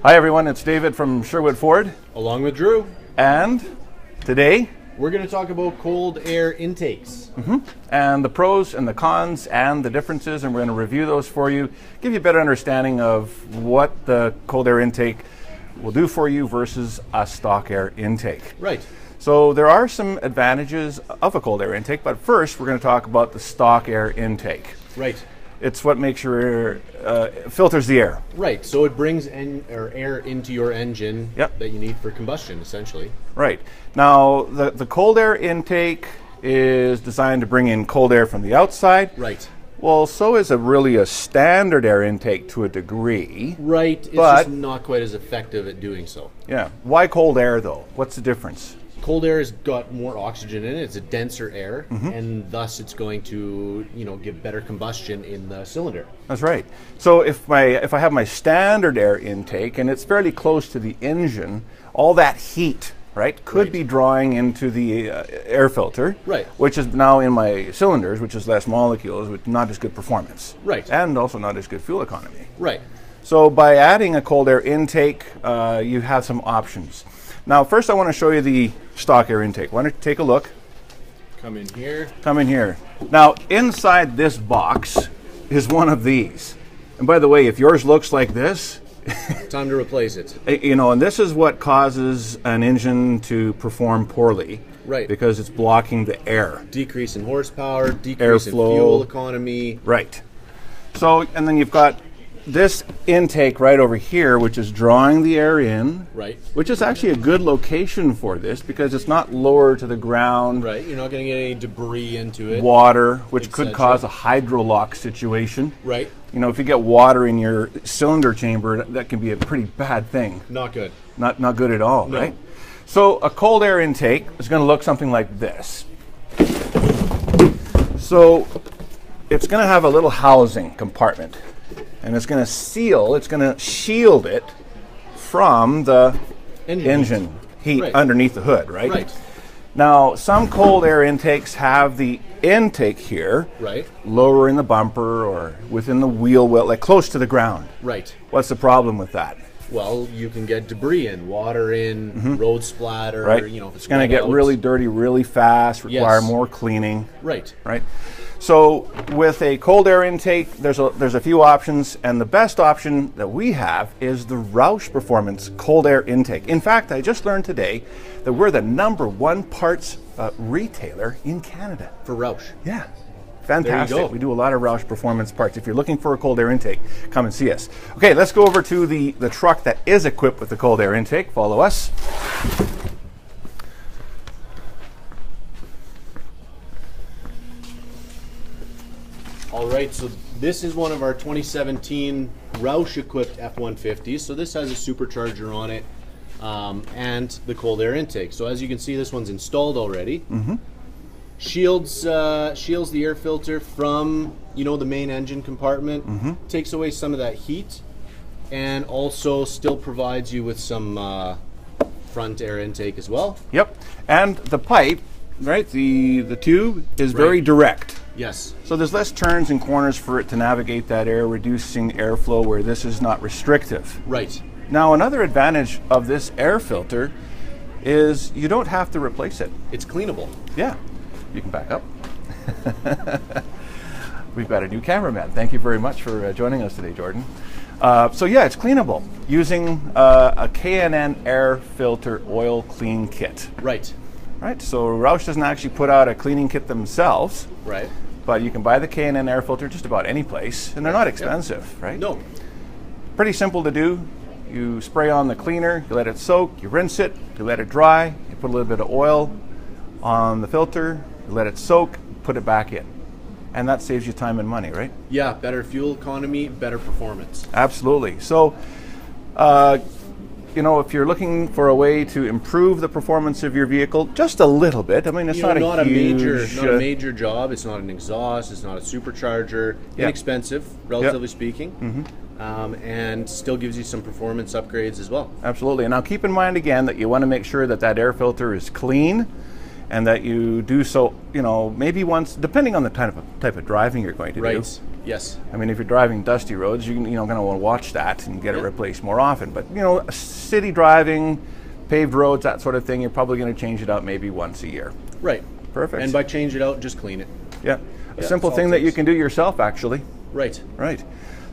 Hi everyone, it's David from Sherwood Ford. Along with Drew. And today we're going to talk about cold air intakes. And the pros and the cons and the differences, and we're going to review those for you, give you a better understanding of what the cold air intake will do for you versus a stock air intake. Right. So there are some advantages of a cold air intake, but first we're going to talk about the stock air intake. Right. It's what makes your filters the air. Right. So it brings air into your engine that you need for combustion, essentially. Right. Now, the cold air intake is designed to bring in cold air from the outside. Right. Well, so is really a standard air intake to a degree. Right. It's just not quite as effective at doing so. Yeah. Why cold air, though? What's the difference? Cold air has got more oxygen in it. It's a denser air, and thus it's going to, give better combustion in the cylinder. That's right. So if I have my standard air intake and it's fairly close to the engine, all that heat, could be drawing into the air filter, which is now in my cylinders, which is less molecules, with not as good performance, and also not as good fuel economy. Right. So by adding a cold air intake, you have some options. Now, first I want to show you the stock air intake. Why don't you take a look? Come in here. Come in here. Now, inside this box is one of these. And by the way, if yours looks like this, time to replace it. And this is what causes an engine to perform poorly. Right. Because it's blocking the air. Decrease in horsepower, decrease in fuel economy. Right. So, and then you've got this intake right over here, which is drawing the air in, which is actually a good location for this because it's not lower to the ground. Right, you're not going to get any debris into it. Water, which could cause a hydrolock situation. Right. If you get water in your cylinder chamber, that can be a pretty bad thing. Not good. Not good at all, no. Right? So a cold air intake is going to look something like this. So it's going to have a little housing compartment. And it's going to shield it from the engine heat underneath the hood, right? Now, some cold air intakes have the intake here, lower in the bumper or within the wheel well, like close to the ground. Right. What's the problem with that? Well, you can get debris in, water in, road splatter. Right. If it's going to get really dirty really fast, require more cleaning. Right. Right. So with a cold air intake, there's a few options, and the best option that we have is the Roush Performance cold air intake. In fact, I just learned today that we're the #1 parts retailer in Canada. For Roush? Yeah. Fantastic. There you go. We do a lot of Roush Performance parts. If you're looking for a cold air intake, come and see us. Okay, let's go over to the truck that is equipped with the cold air intake. Follow us. All right, so this is one of our 2017 Roush-equipped F-150s. So this has a supercharger on it and the cold air intake. So as you can see, this one's installed already. Shields the air filter from the main engine compartment. Takes away some of that heat, and also still provides you with some front air intake as well. Yep, and the pipe, the tube is very direct. Yes. So there's less turns and corners for it to navigate that air, reducing airflow where this is not restrictive. Right. Now, another advantage of this air filter is you don't have to replace it. It's cleanable. Yeah. You can back up. We've got a new cameraman. Thank you very much for joining us today, Jordan. So yeah, it's cleanable using a K&N air filter oil clean kit. Right. Right. So Roush doesn't actually put out a cleaning kit themselves. Right. But you can buy the K&N air filter just about any place, and they're not expensive, right? No. Pretty simple to do. You spray on the cleaner, you let it soak, you rinse it, you let it dry, you put a little bit of oil on the filter, you let it soak, put it back in. And that saves you time and money, right? Yeah, better fuel economy, better performance. Absolutely. So, if you're looking for a way to improve the performance of your vehicle just a little bit, I mean, it's not a major job. It's not an exhaust. It's not a supercharger. Inexpensive, relatively speaking, and still gives you some performance upgrades as well. Absolutely. And now keep in mind again that you want to make sure that that air filter is clean, and that you do so, maybe once, depending on the type of driving you're going to do. Yes. I mean, if you're driving dusty roads, you're going to want to watch that and get it replaced more often. But, city driving, paved roads, that sort of thing, you're probably going to change it out maybe once a year. Right. Perfect. And by change it out, just clean it. Yeah. A simple thing that you can do yourself, actually. Right. Right.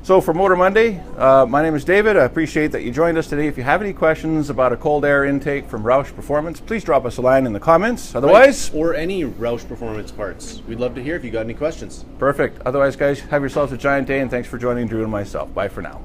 So for Motor Monday, my name is David. I appreciate that you joined us today. If you have any questions about a cold air intake from Roush Performance, please drop us a line in the comments. Otherwise... Or any Roush Performance parts. We'd love to hear if you got any questions. Perfect. Otherwise, guys, have yourselves a giant day, and thanks for joining Drew and myself. Bye for now.